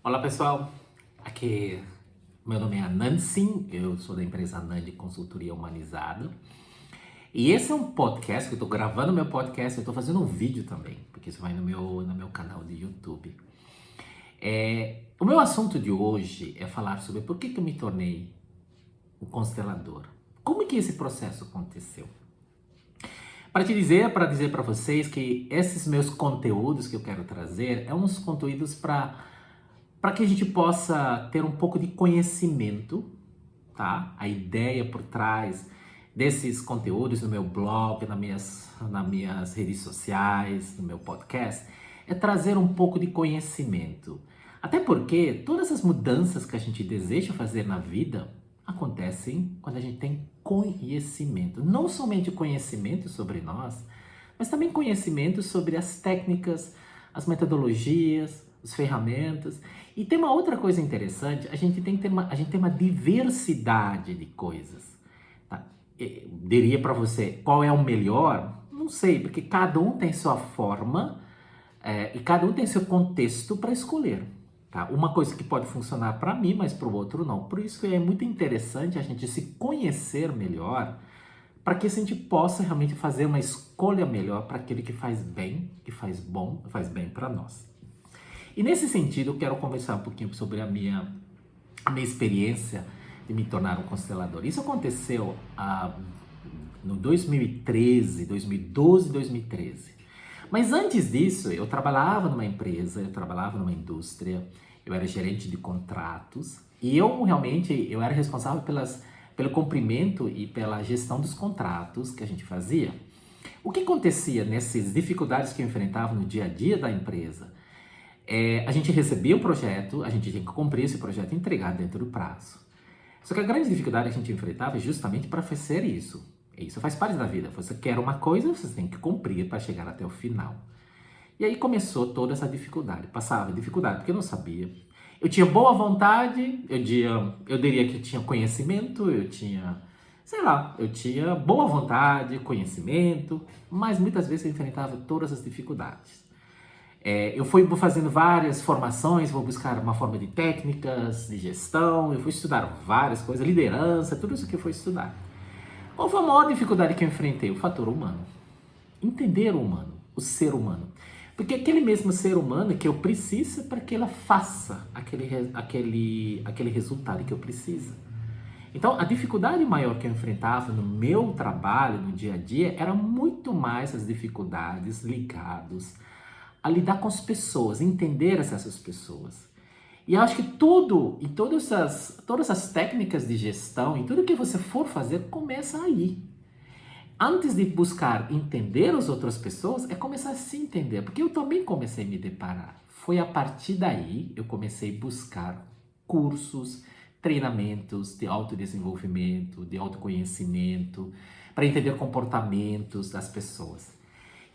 Olá pessoal, aqui meu nome é Nancy, eu sou da empresa Nandi Consultoria Humanizada e esse é um podcast que eu estou gravando meu podcast, eu estou fazendo um vídeo também, porque isso vai no meu canal de YouTube. O meu assunto de hoje é falar sobre por que eu me tornei um constelador. Como é que esse processo aconteceu? Para dizer para vocês que esses meus conteúdos que eu quero trazer é uns conteúdos para que a gente possa ter um pouco de conhecimento, tá? A ideia por trás desses conteúdos no meu blog, nas minhas redes sociais, no meu podcast, é trazer um pouco de conhecimento. Até porque todas as mudanças que a gente deseja fazer na vida acontecem quando a gente tem conhecimento. Não somente conhecimento sobre nós, mas também conhecimento sobre as técnicas, as metodologias, as ferramentas. E tem uma outra coisa interessante, a gente tem uma diversidade de coisas. Tá? Diria para você, qual é o melhor? Não sei, porque cada um tem sua forma e cada um tem seu contexto para escolher. Tá? Uma coisa que pode funcionar para mim, mas para o outro não. Por isso que é muito interessante a gente se conhecer melhor, para que a gente possa realmente fazer uma escolha melhor para aquele que faz bem, que faz bom, faz bem para nós. E nesse sentido, eu quero conversar um pouquinho sobre a minha experiência de me tornar um constelador. Isso aconteceu no 2013, 2012, 2013. Mas antes disso, eu trabalhava numa empresa, eu trabalhava numa indústria, eu era gerente de contratos e eu era responsável pelo cumprimento e pela gestão dos contratos que a gente fazia. O que acontecia nessas dificuldades que eu enfrentava no dia a dia da empresa? A gente recebia o projeto, a gente tinha que cumprir esse projeto e entregar dentro do prazo. Só que a grande dificuldade que a gente enfrentava é justamente para fazer isso. Isso faz parte da vida. Você quer uma coisa, você tem que cumprir para chegar até o final. E aí começou toda essa dificuldade. Passava dificuldade porque eu não sabia. Eu tinha boa vontade, eu diria que eu tinha conhecimento, eu tinha boa vontade, conhecimento, mas muitas vezes eu enfrentava todas as dificuldades. Eu fui fazendo várias formações, vou buscar uma forma de técnicas, de gestão, eu fui estudar várias coisas, liderança, tudo isso que eu fui estudar. Qual foi a maior dificuldade que eu enfrentei? O fator humano. Entender o humano, o ser humano. Porque aquele mesmo ser humano que eu preciso para que ela faça aquele resultado que eu preciso. Então, a dificuldade maior que eu enfrentava no meu trabalho, no dia a dia, era muito mais as dificuldades ligadas a lidar com as pessoas, entender essas pessoas. E eu acho que todas as técnicas de gestão e tudo que você for fazer começa aí. Antes de buscar entender as outras pessoas, é começar a se entender. Porque eu também comecei a me deparar. Foi a partir daí eu comecei a buscar cursos, treinamentos de autodesenvolvimento, de autoconhecimento, para entender comportamentos das pessoas.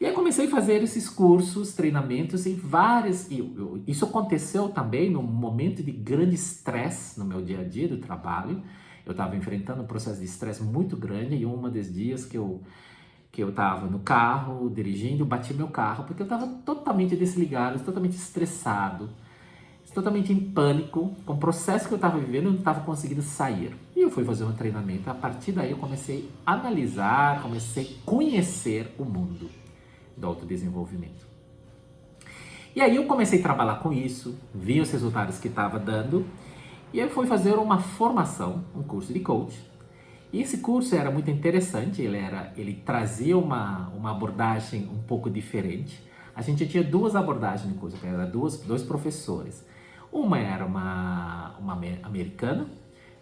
E aí comecei a fazer esses cursos, treinamentos em várias... Isso aconteceu também num momento de grande estresse no meu dia a dia do trabalho. Eu estava enfrentando um processo de estresse muito grande e um dos dias que eu estava no carro, dirigindo, bati meu carro, porque eu estava totalmente desligado, totalmente estressado, totalmente em pânico, com o processo que eu estava vivendo, eu não estava conseguindo sair. E eu fui fazer um treinamento, a partir daí eu comecei a analisar, comecei a conhecer o mundo do autodesenvolvimento. E aí eu comecei a trabalhar com isso, vi os resultados que estava dando, e eu fui fazer uma formação, um curso de coach. E esse curso era muito interessante, ele trazia uma abordagem um pouco diferente. A gente tinha duas abordagens no curso, eram dois professores. Uma era uma americana,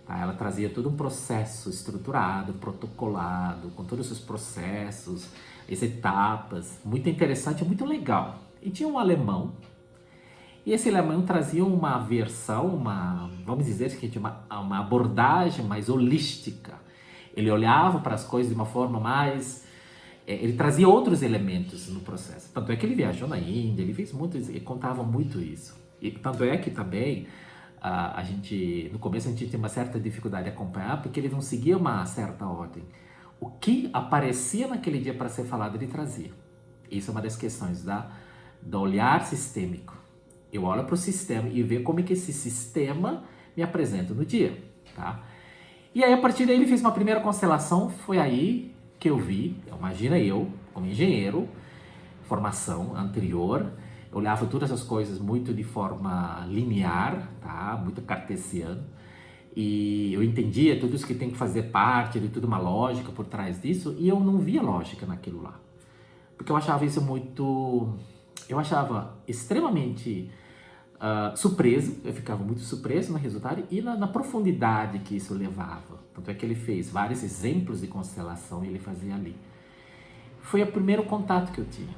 tá? Ela trazia todo um processo estruturado, protocolado, com todos os processos, as etapas, muito interessante, muito legal. E tinha um alemão, e esse alemão trazia uma versão, vamos dizer que tinha uma abordagem mais holística. Ele olhava para as coisas de uma forma mais... Ele trazia outros elementos no processo. Tanto é que ele viajou na Índia, ele contava muito isso. E tanto é que também no começo a gente tinha uma certa dificuldade de acompanhar, porque ele não seguia uma certa ordem. O que aparecia naquele dia para ser falado, ele trazia. Isso é uma das questões do olhar sistêmico. Eu olho para o sistema e vejo como é que esse sistema me apresenta no dia, tá? E aí, a partir daí, ele fez uma primeira constelação, foi aí que eu vi, imagina eu, como engenheiro, formação anterior, eu olhava todas as coisas muito de forma linear, tá? Muito cartesiano, e eu entendia tudo isso que tem que fazer parte de tudo, uma lógica por trás disso, e eu não via lógica naquilo lá. Porque eu achava isso muito... Eu achava extremamente surpreso, eu ficava muito surpreso no resultado e na profundidade que isso levava. Tanto é que ele fez vários exemplos de constelação e ele fazia ali. Foi o primeiro contato que eu tinha.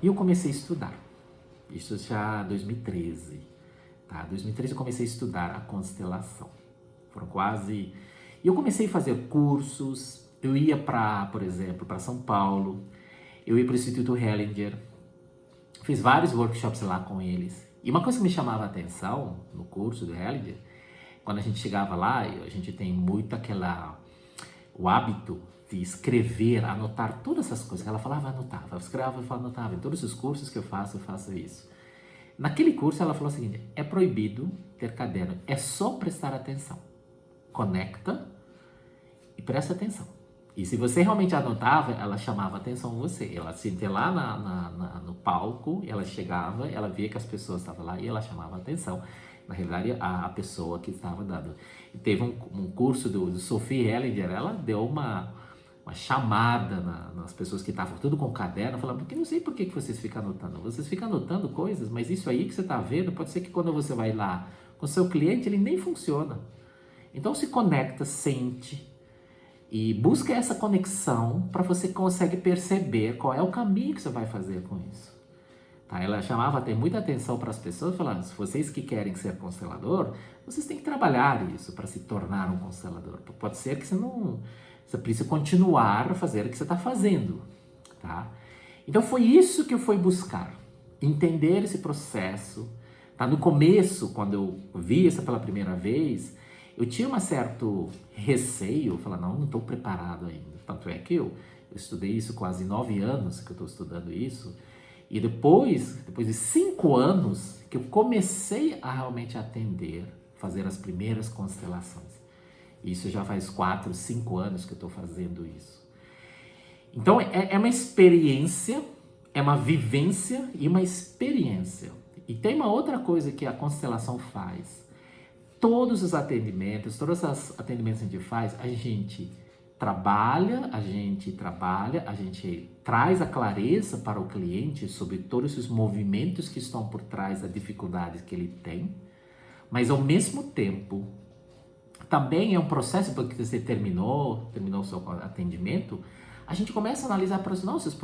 E eu comecei a estudar. Isso já em 2013. Tá? Em 2013 eu comecei a estudar a constelação. Foram quase... E eu comecei a fazer cursos. Eu ia para, por exemplo, para São Paulo. Eu ia para o Instituto Hellinger. Fiz vários workshops lá com eles. E uma coisa que me chamava a atenção no curso do Hellinger, quando a gente chegava lá, a gente tem muito o hábito de escrever, anotar todas essas coisas. Ela falava, anotava, eu escrevava, eu anotava. Em todos os cursos que eu faço isso. Naquele curso ela falou o seguinte, é proibido ter caderno, é só prestar atenção. Conecta e presta atenção. E se você realmente anotava, ela chamava atenção você. Ela se sentia lá no palco, ela chegava, ela via que as pessoas estavam lá e ela chamava atenção. Na realidade, a pessoa que estava dando. E teve um curso do Sophie Hellinger, ela deu uma chamada nas pessoas que estavam tudo com caderno, falando, porque não sei por que vocês ficam anotando. Vocês ficam anotando coisas, mas isso aí que você está vendo, pode ser que quando você vai lá com o seu cliente, ele nem funciona. Então se conecta, sente, e busca essa conexão para você conseguir perceber qual é o caminho que você vai fazer com isso. Tá? Ela chamava até muita atenção para as pessoas, falando, se vocês que querem ser constelador, vocês têm que trabalhar isso para se tornar um constelador. Pode ser que você precisa continuar a fazer o que você está fazendo. Tá? Então foi isso que eu fui buscar, entender esse processo. Tá? No começo, quando eu vi isso pela primeira vez, eu tinha um certo receio, falar, não estou preparado ainda. Tanto é que eu estudei isso quase 9 anos que eu estou estudando isso, e depois de 5 anos que eu comecei a realmente atender, fazer as primeiras constelações. Isso já faz 4, 5 anos que eu estou fazendo isso. Então é uma experiência, é uma vivência e uma experiência. E tem uma outra coisa que a constelação faz. Todos os atendimentos, todos os atendimentos que a gente faz, a gente trabalha, a gente traz a clareza para o cliente sobre todos os movimentos que estão por trás da dificuldade que ele tem, mas ao mesmo tempo, também é um processo, porque você terminou o seu atendimento, a gente começa a analisar para os nossos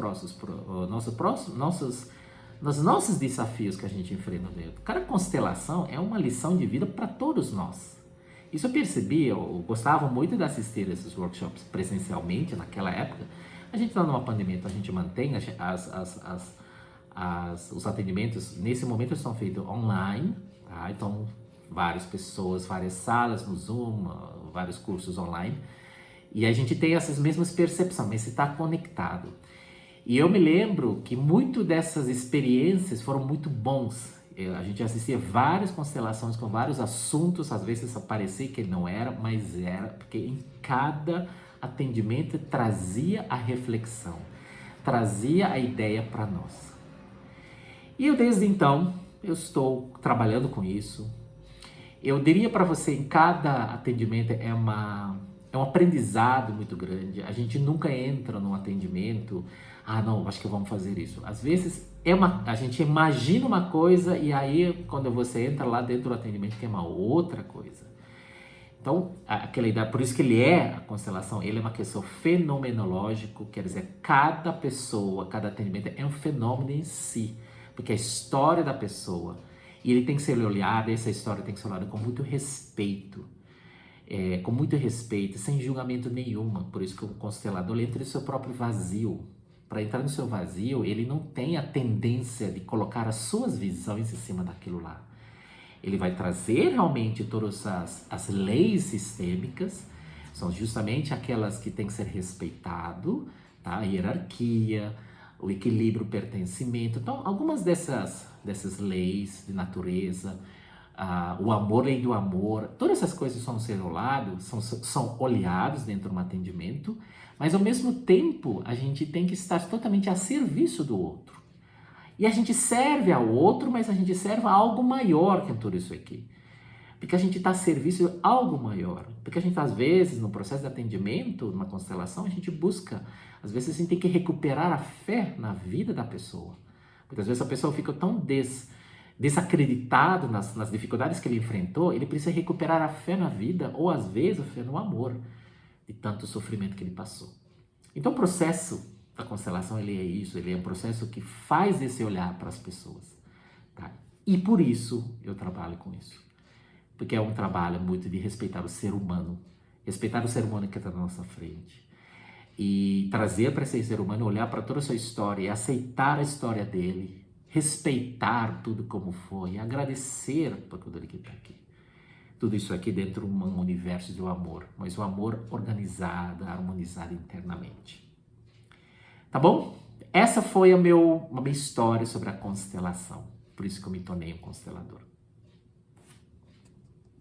desafios que a gente enfrenta dentro. Cada constelação é uma lição de vida para todos nós. Isso eu percebi, eu gostava muito de assistir esses workshops presencialmente naquela época. A gente está numa pandemia, então a gente mantém os atendimentos, nesse momento estão feitos online, tá? Então várias pessoas, várias salas no Zoom, vários cursos online, e a gente tem essas mesmas percepções, mas você está conectado. E eu me lembro que muito dessas experiências foram muito bons. A gente assistia várias constelações com vários assuntos, às vezes parecia que não era, mas era, porque em cada atendimento trazia a reflexão, trazia a ideia para nós. E eu desde então, eu estou trabalhando com isso. Eu diria para você, em cada atendimento é um aprendizado muito grande. A gente nunca entra num atendimento, não, acho que vamos fazer isso. Às vezes a gente imagina uma coisa e aí quando você entra lá dentro do atendimento tem uma outra coisa. Então, aquela ideia, por isso que a constelação, ele é uma questão fenomenológica, quer dizer, cada pessoa, cada atendimento é um fenômeno em si, porque a história da pessoa, e ele tem que ser olhado, essa história tem que ser olhada com muito respeito. Sem julgamento nenhuma. Por isso que o constelador ele entra no seu próprio vazio. Para entrar no seu vazio, ele não tem a tendência de colocar as suas visões em cima daquilo lá. Ele vai trazer realmente todas as leis sistêmicas, são justamente aquelas que têm que ser respeitado, tá? A hierarquia, o equilíbrio, o pertencimento. Então, algumas dessas dessas leis de natureza, o amor, lei do amor, todas essas coisas são olhados dentro de um atendimento, mas ao mesmo tempo a gente tem que estar totalmente a serviço do outro. E a gente serve ao outro, mas a gente serve a algo maior que tudo isso aqui. Porque a gente está a serviço de algo maior. Porque a gente, às vezes, no processo de atendimento, numa constelação, a gente busca, às vezes a gente tem que recuperar a fé na vida da pessoa. Muitas vezes a pessoa fica tão desacreditado nas dificuldades que ele enfrentou, ele precisa recuperar a fé na vida, ou às vezes a fé no amor, de tanto sofrimento que ele passou. Então o processo da constelação, ele é isso, ele é um processo que faz esse olhar para as pessoas. Tá? E por isso eu trabalho com isso. Porque é um trabalho muito de respeitar o ser humano que está na nossa frente. E trazer para esse ser humano, olhar para toda a sua história e aceitar a história dele, respeitar tudo como foi, agradecer por tudo ele que está aqui. Tudo isso aqui dentro de um universo de amor, mas o amor organizado, harmonizado internamente. Tá bom? Essa foi a minha história sobre a constelação. Por isso que eu me tornei um constelador.